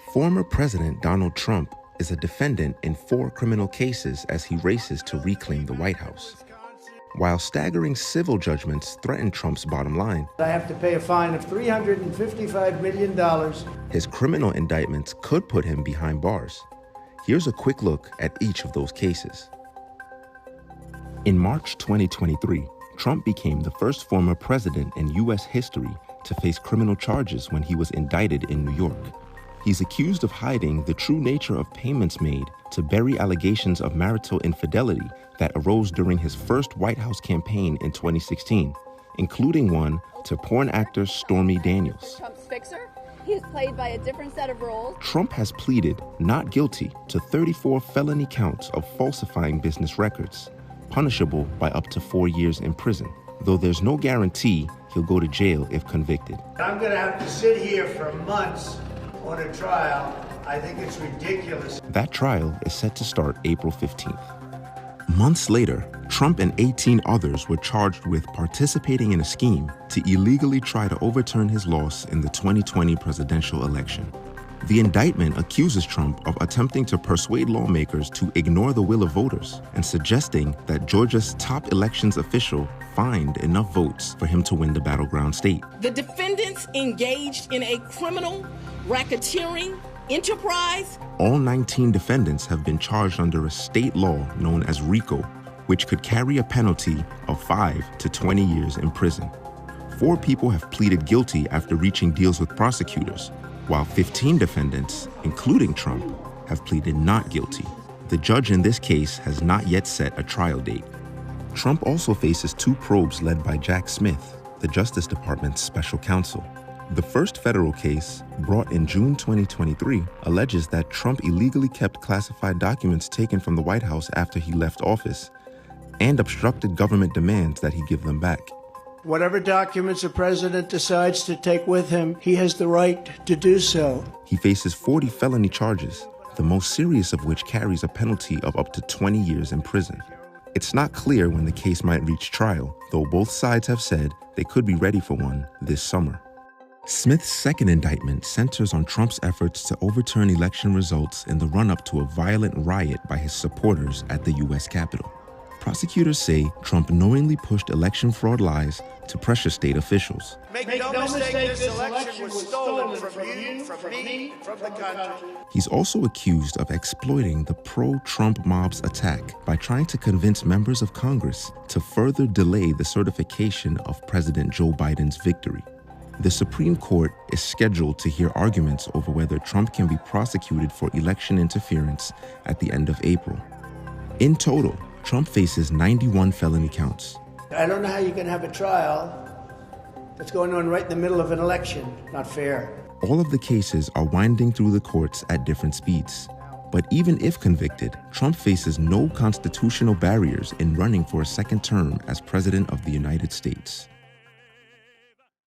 Former President Donald Trump is a defendant in 4 criminal cases as he races to reclaim the White House. While staggering civil judgments threaten Trump's bottom line, I have to pay a fine of $355 million. His criminal indictments could put him behind bars. Here's a quick look at each of those cases. In March 2023, Trump became the first former president in U.S. history to face criminal charges when he was indicted in New York. He's accused of hiding the true nature of payments made to bury allegations of marital infidelity that arose during his first White House campaign in 2016, including one to porn actor Stormy Daniels. Trump's fixer. He is played by a different set of roles. Trump has pleaded not guilty to 34 felony counts of falsifying business records, punishable by up to 4 years in prison, though there's no guarantee he'll go to jail if convicted. I'm going to have to sit here for months on a trial. I think it's ridiculous. That trial is set to start April 15th. Months later, Trump and 18 others were charged with participating in a scheme to illegally try to overturn his loss in the 2020 presidential election. The indictment accuses Trump of attempting to persuade lawmakers to ignore the will of voters and suggesting that Georgia's top elections official find enough votes for him to win the battleground state. The defendants engaged in a criminal racketeering enterprise. All 19 defendants have been charged under a state law known as RICO, which could carry a penalty of 5 to 20 years in prison. 4 people have pleaded guilty after reaching deals with prosecutors, while 15 defendants, including Trump, have pleaded not guilty. The judge in this case has not yet set a trial date. Trump also faces 2 probes led by Jack Smith, the Justice Department's special counsel. The first federal case, brought in June 2023, alleges that Trump illegally kept classified documents taken from the White House after he left office and obstructed government demands that he give them back. Whatever documents a president decides to take with him, he has the right to do so. He faces 40 felony charges, the most serious of which carries a penalty of up to 20 years in prison. It's not clear when the case might reach trial, though both sides have said they could be ready for one this summer. Smith's second indictment centers on Trump's efforts to overturn election results in the run-up to a violent riot by his supporters at the U.S. Capitol. Prosecutors say Trump knowingly pushed election fraud lies to pressure state officials. Make no mistake, this election was stolen from you, from me, from the country. He's also accused of exploiting the pro-Trump mob's attack by trying to convince members of Congress to further delay the certification of President Joe Biden's victory. The Supreme Court is scheduled to hear arguments over whether Trump can be prosecuted for election interference at the end of April. In total, Trump faces 91 felony counts. I don't know how you can have a trial that's going on right in the middle of an election. Not fair. All of the cases are winding through the courts at different speeds. But even if convicted, Trump faces no constitutional barriers in running for a second term as President of the United States.